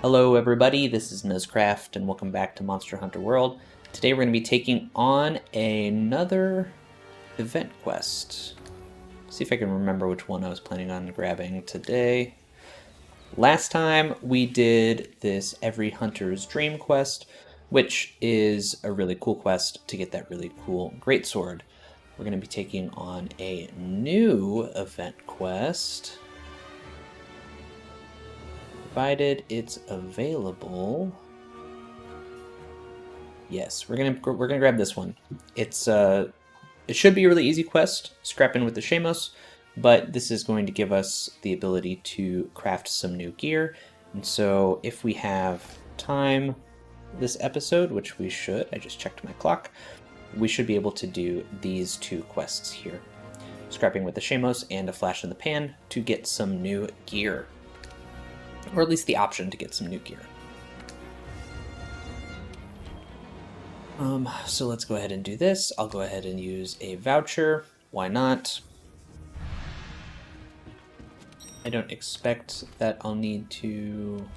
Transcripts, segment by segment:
Hello everybody, this is Nuzcraft and welcome back to Monster Hunter World. Today we're going to be taking on another event quest. See if I can remember which one I was planning on grabbing today. Last time we did this Every Hunter's Dream quest, which is a really cool quest to get that really cool greatsword. We're going to be taking on a new event quest. Provided it's available. Yes, we're gonna grab this one. It should be a really easy quest, scrap in with the Shamos, but this is going to give us the ability to craft some new gear. And so if we have time this episode, which we should, I just checked my clock, we should be able to do these two quests here. Scrapping with the Shamos and a flash in the pan to get some new gear. Or at least the option to get some new gear. So let's go ahead and do this. I'll go ahead and use a voucher. Why not? I don't expect that I'll need to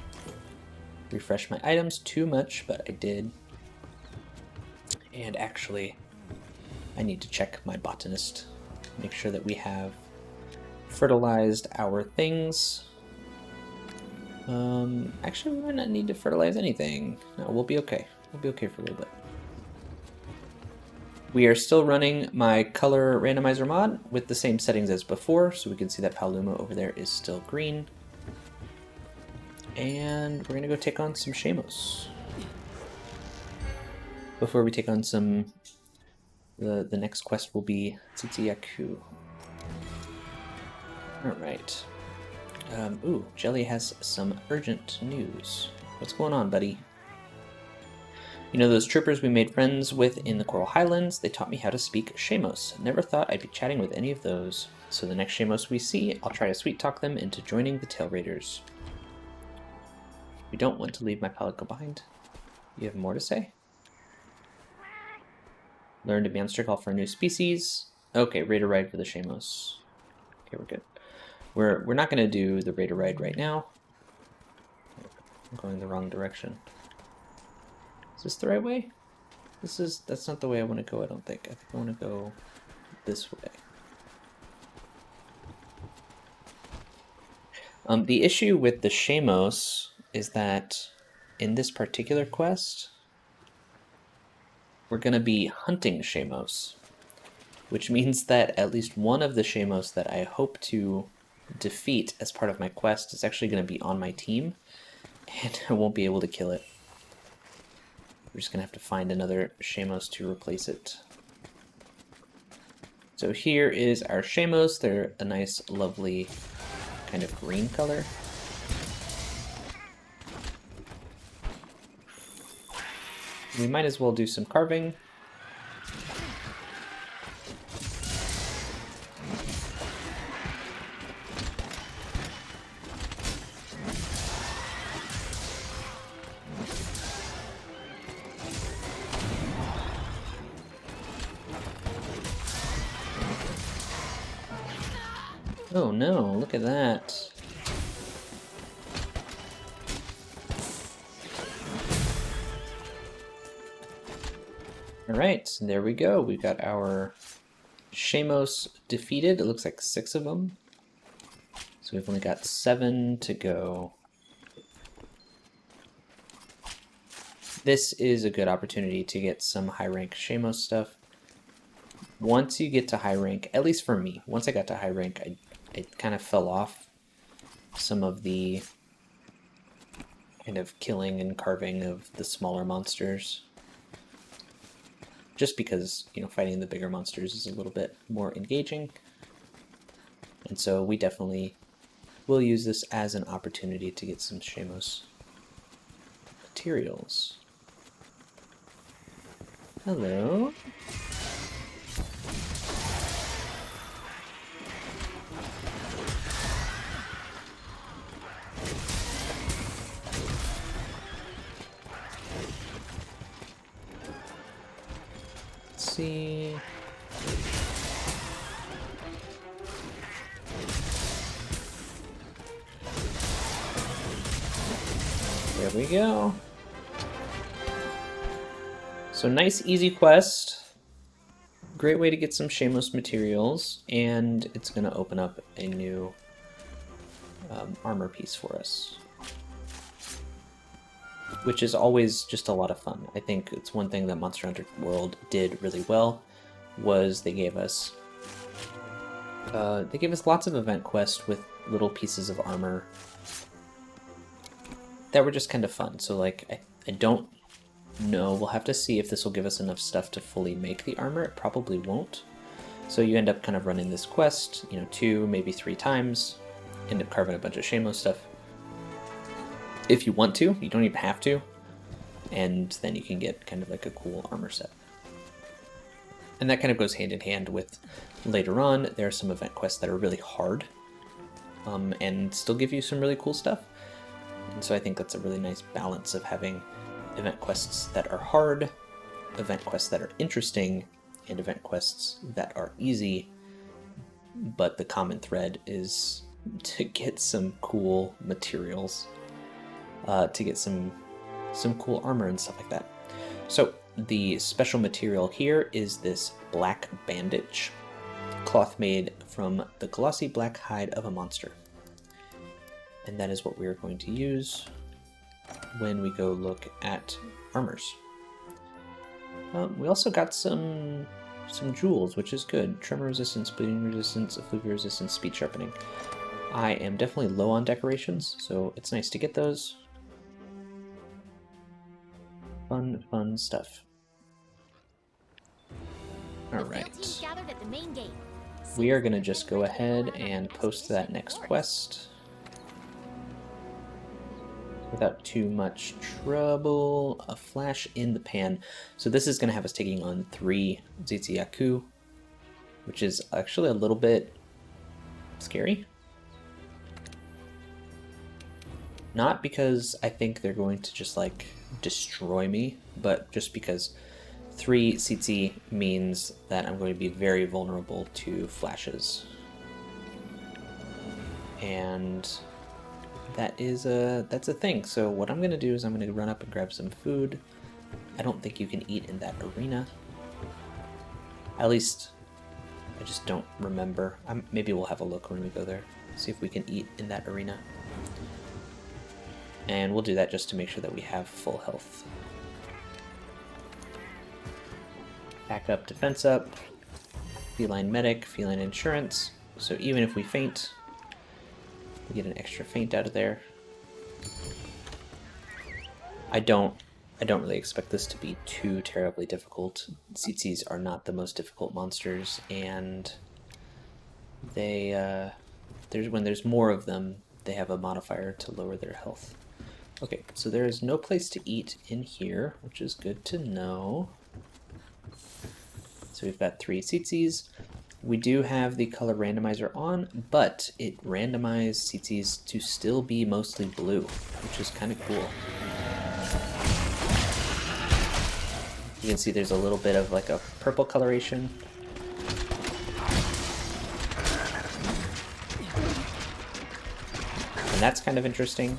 refresh my items too much, but I did. And actually, I need to check my botanist. Make sure that we have fertilized our things. Actually, we might not need to fertilize anything. No, we'll be okay. We'll be okay for a little bit. We are still running my color randomizer mod with the same settings as before, so we can see that Paluma over there is still green. And we're gonna go take on some Shamos. Before we take on some, the next quest will be Tsitsiyaku. Alright. Ooh, Jelly has some urgent news. What's going on, buddy? You know those troopers we made friends with in the Coral Highlands? They taught me how to speak Shamos. Never thought I'd be chatting with any of those. So the next Shamos we see, I'll try to sweet talk them into joining the Tail Raiders. We don't want to leave my palaco behind. You have more to say? Learn to monster call for a new species. Okay, Raider ride for the Shamos. Okay, we're good. We're not going to do the Raider ride right now. I'm going the wrong direction. Is this the right way? That's not the way I want to go, I don't think. I think I want to go this way. The issue with the Shamos is that in this particular quest, we're going to be hunting Shamos, which means that at least one of the Shamos that I hope to defeat as part of my quest is actually going to be on my team, and I won't be able to kill it. We're just going to have to find another Shamos to replace it. So here is our Shamos. They're a nice, lovely kind of green color. We might as well do some carving. Oh no, look at that. Alright, there we go. We've got our Shamos defeated. It looks like 6 of them. So we've only got 7 to go. This is a good opportunity to get some high rank Shamos stuff. Once you get to high rank, at least for me, once I got to high rank, I kind of fell off some of the kind of killing and carving of the smaller monsters. Just because, you know, fighting the bigger monsters is a little bit more engaging. And so we definitely will use this as an opportunity to get some Shamos materials. Hello. See. There we go. So nice, easy quest. Great way to get some shameless materials, and it's going to open up a new armor piece for us, which is always just a lot of fun. I think it's one thing that Monster Hunter World did really well, was they gave us lots of event quests with little pieces of armor that were just kind of fun. So like, I don't know, we'll have to see if this will give us enough stuff to fully make the armor. It probably won't. So you end up kind of running this quest, you know, 2, maybe 3 times, end up carving a bunch of shameless stuff. If you want to, you don't even have to, and then you can get kind of like a cool armor set. And that kind of goes hand in hand with later on, there are some event quests that are really hard and still give you some really cool stuff. And so I think that's a really nice balance of having event quests that are hard, event quests that are interesting, and event quests that are easy, but the common thread is to get some cool materials, to get some cool armor and stuff like that. So the special material here is this black bandage, cloth made from the glossy black hide of a monster. And that is what we are going to use when we go look at armors. We also got some jewels, which is good. Tremor resistance, bleeding resistance, effluvia resistance, speed sharpening. I am definitely low on decorations, so it's nice to get those. Fun stuff. Alright. We are going to just go ahead and post that next quest without too much trouble. A flash in the pan. So this is going to have us taking on 3 Zitsuyaku, which is actually a little bit scary. Not because I think they're going to just like destroy me, but just because 3 Tsitsi means that I'm going to be very vulnerable to flashes. And that's a thing. So what I'm going to do is I'm going to run up and grab some food. I don't think you can eat in that arena. At least, I just don't remember. Maybe we'll have a look when we go there. See if we can eat in that arena. And we'll do that just to make sure that we have full health. Back up, defense up, feline medic, feline insurance. So even if we faint, we get an extra feint out of there. I don't really expect this to be too terribly difficult. Tsitsis are not the most difficult monsters, and they when there's more of them, they have a modifier to lower their health. Okay, so there is no place to eat in here, which is good to know. So we've got 3 Tsitsis. We do have the color randomizer on, but it randomized Tsitsis to still be mostly blue, which is kind of cool. You can see there's a little bit of like a purple coloration. And that's kind of interesting.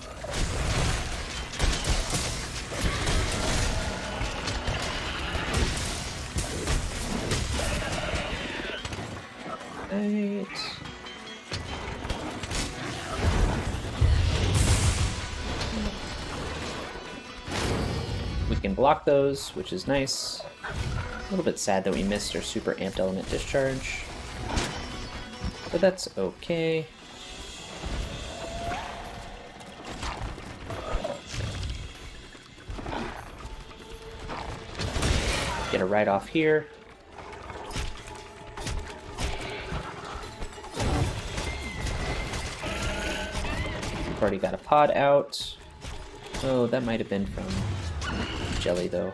Right. We can block those, which is nice. A little bit sad that we missed our super amped element discharge, but that's okay. Get a right off here. We've already got a pod out. Oh, that might have been from Jelly, though.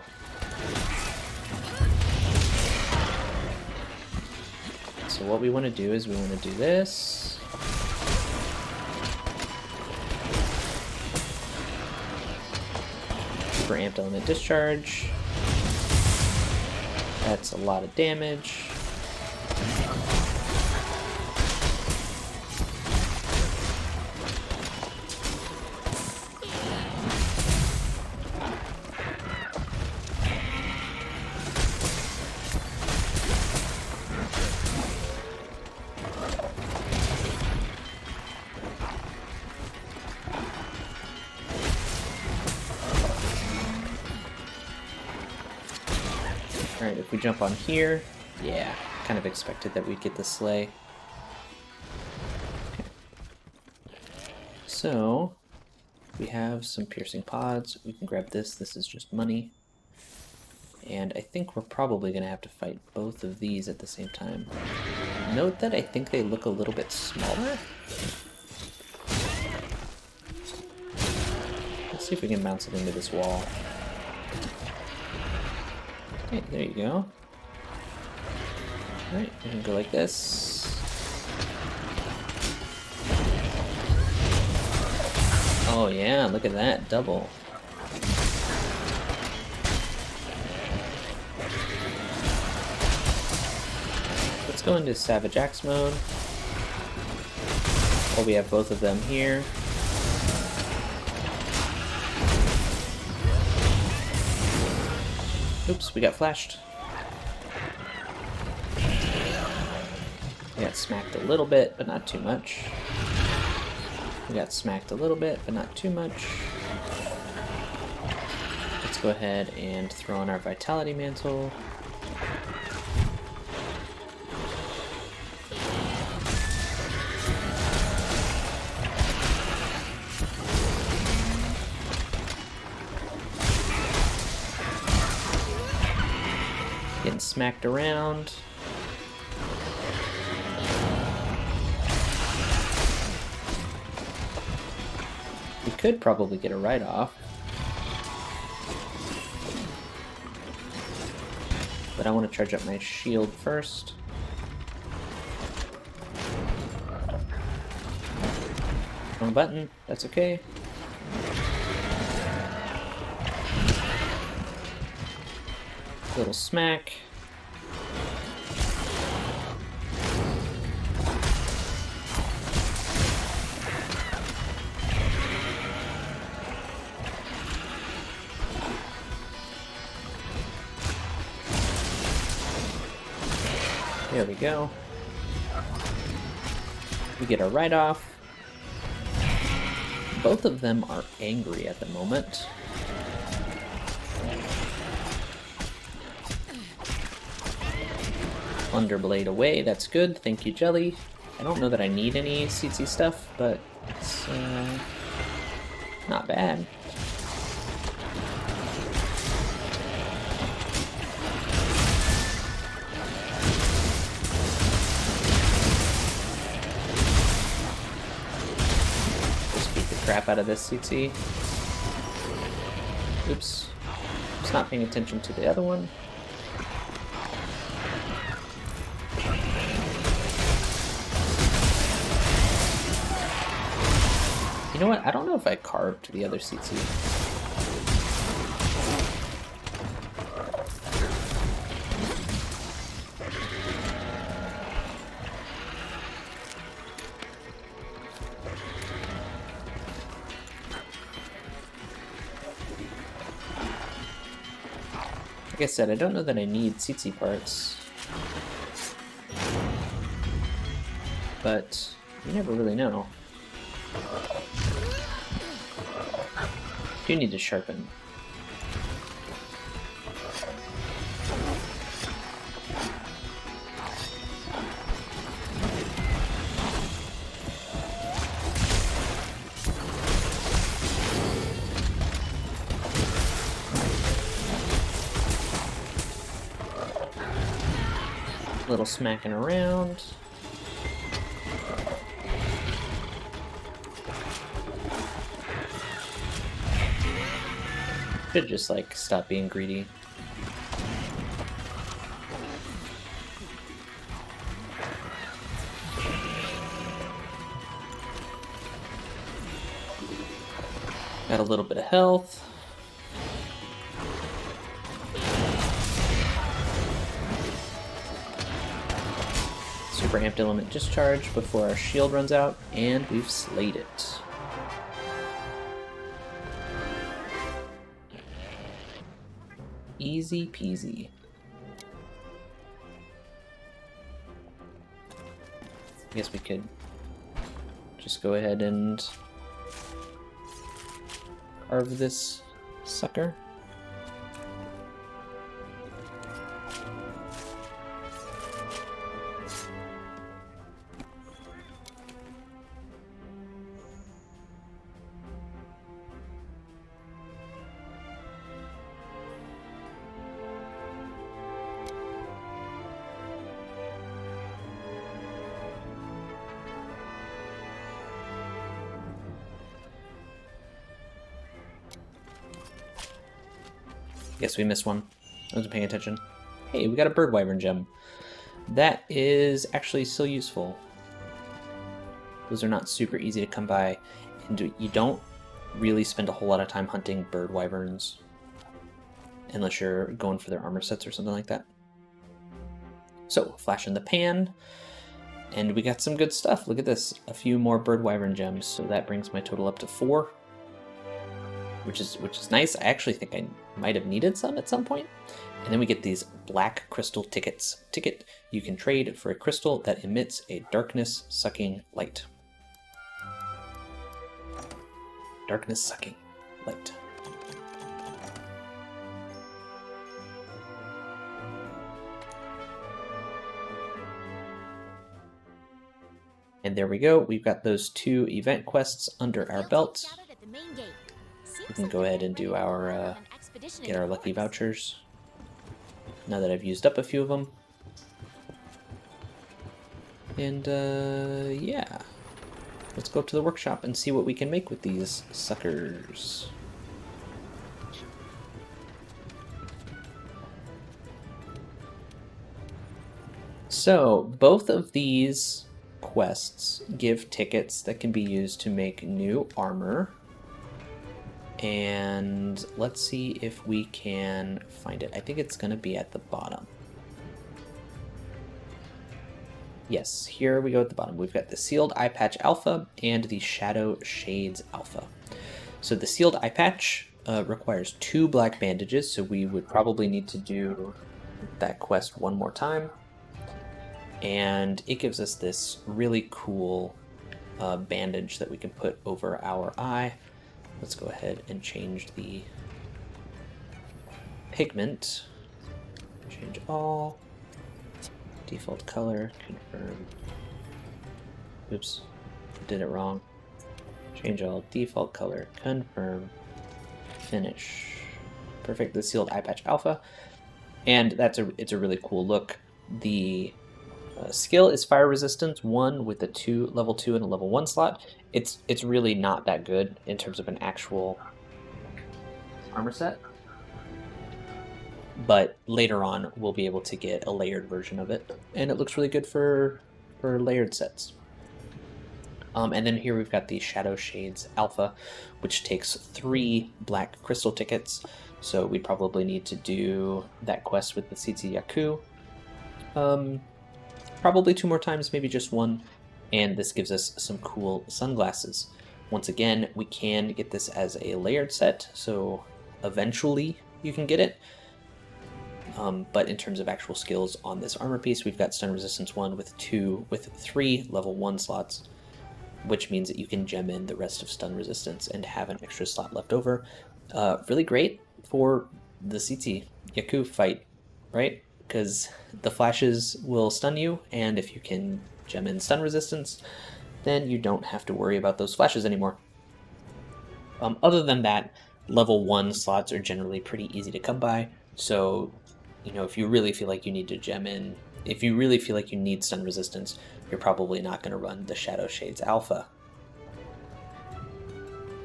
So what we want to do is we want to do this. Super amped element discharge. That's a lot of damage. Alright, if we jump on here, yeah, kind of expected that we'd get the sleigh. Okay. So, we have some piercing pods. We can grab this. This is just money. And I think we're probably going to have to fight both of these at the same time. Note that I think they look a little bit smaller. Let's see if we can bounce it into this wall. Okay, there you go. Alright, we can go like this. Oh yeah, look at that, double. Let's go into Savage Axe mode. Oh, we have both of them here. Oops, we got flashed. We got smacked a little bit, but not too much. We got smacked a little bit, but not too much. Let's go ahead and throw on our Vitality Mantle. Getting smacked around. We could probably get a write-off. But I want to charge up my shield first. Wrong button, that's okay. Little smack. There we go. We get a write-off. Both of them are angry at the moment. Underblade away, that's good. Thank you, Jelly. I don't know that I need any CC stuff, but it's not bad. Just beat the crap out of this CC. Oops. Just not paying attention to the other one. You know what? I don't know if I carved the other CC. Like I said, I don't know that I need CC parts. But you never really know. Do need to sharpen. A little smacking around. Should just like stop being greedy. Got a little bit of health. Super amped element discharge before our shield runs out, and we've slayed it. Easy peasy. I guess we could just go ahead and carve this sucker. Guess we missed one. I wasn't paying attention. Hey, we got a bird wyvern gem. That is actually still useful. Those are not super easy to come by, and you don't really spend a whole lot of time hunting bird wyverns unless you're going for their armor sets or something like that. So, flash in the pan, and we got some good stuff. Look at this, a few more bird wyvern gems, so that brings my total up to 4, which is nice. I actually think I might have needed some at some point. And then we get these black crystal tickets. Ticket you can trade for a crystal that emits a darkness-sucking light. Darkness-sucking light. And there we go. We've got those 2 event quests under our belt. We can go ahead and do our get our lucky vouchers. Now that I've used up a few of them. And yeah, let's go to the workshop and see what we can make with these suckers. So both of these quests give tickets that can be used to make new armor. And let's see if we can find it. I think it's going to be at the bottom. Yes, here we go at the bottom. We've got the Sealed Eyepatch Alpha and the Shadow Shades Alpha. So the Sealed Eyepatch requires 2 black bandages, so we would probably need to do that quest one more time. And it gives us this really cool bandage that we can put over our eye. Let's go ahead and change the pigment. Change all. Default color. Confirm. Oops. Did it wrong. Change all. Default color. Confirm. Finish. Perfect. The Sealed Eyepatch Alpha. And it's a really cool look. The skill is Fire Resistance 1 with a level 2 and a level 1 slot. It's really not that good in terms of an actual armor set. But later on, we'll be able to get a layered version of it. And it looks really good for layered sets. And then here we've got the Shadow Shades Alpha, which takes 3 black crystal tickets. So we probably need to do that quest with the Tsetse Yaku. Probably 2 more times, maybe just 1. And this gives us some cool sunglasses. Once again, we can get this as a layered set, so eventually you can get it. But in terms of actual skills on this armor piece, we've got Stun Resistance 1 with 3 level 1 slots, which means that you can gem in the rest of Stun Resistance and have an extra slot left over. Really great for the Tsetse Yaku fight, right? Because the flashes will stun you, and if you can gem in Stun Resistance, then you don't have to worry about those flashes anymore. Other than that, level 1 slots are generally pretty easy to come by, so you know, if you really feel like you need to gem in, if you really feel like you need Stun Resistance, you're probably not going to run the Shadow Shades Alpha.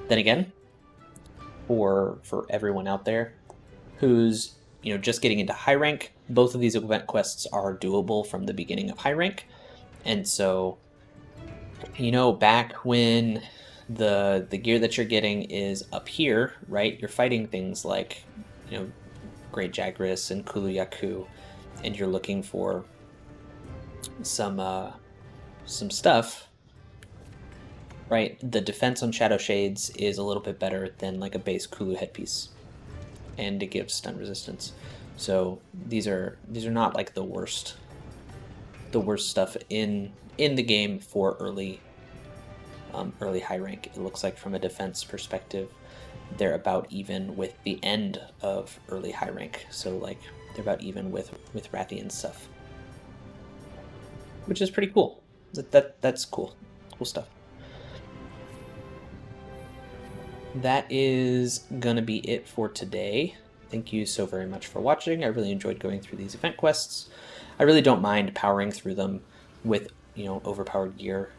Then again, for everyone out there who's just getting into high rank, both of these event quests are doable from the beginning of high rank. And so, back when the gear that you're getting is up here, right? You're fighting things like, Great Jagras and Kulu Yaku, and you're looking for some stuff, right? The defense on Shadow Shades is a little bit better than like a base Kulu headpiece, and it gives stun resistance. So these are not like the worst stuff in the game for early high rank. It looks like from a defense perspective, they're about even with the end of early high rank. So like they're about even with Rathian stuff, which is pretty cool. That's cool stuff. That is gonna be it for today. Thank you so very much for watching. I really enjoyed going through these event quests. I really don't mind powering through them with overpowered gear,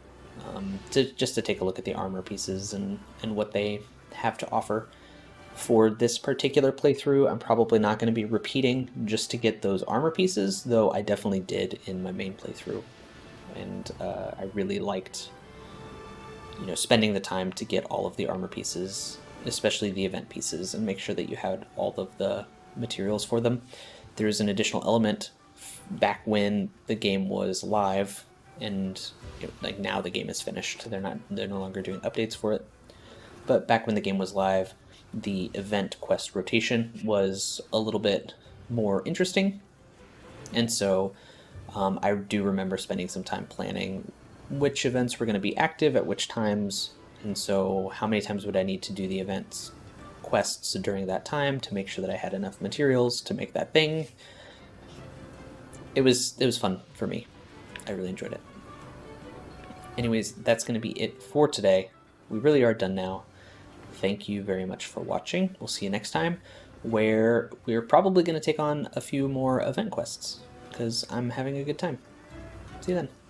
just to take a look at the armor pieces and what they have to offer. For this particular playthrough, I'm probably not going to be repeating just to get those armor pieces, though I definitely did in my main playthrough. And I really liked, spending the time to get all of the armor pieces, especially the event pieces, and make sure that you had all of the materials for them. There's an additional element back when the game was live, and like now the game is finished. They're no longer doing updates for it. But back when the game was live, the event quest rotation was a little bit more interesting, and so I do remember spending some time planning which events were going to be active at which times, and so how many times would I need to do the events quests during that time to make sure that I had enough materials to make that thing. It was fun for me. I really enjoyed it. Anyways, that's going to be it for today. We really are done now. Thank you very much for watching. We'll see you next time, where we're probably going to take on a few more event quests, because I'm having a good time. See you then.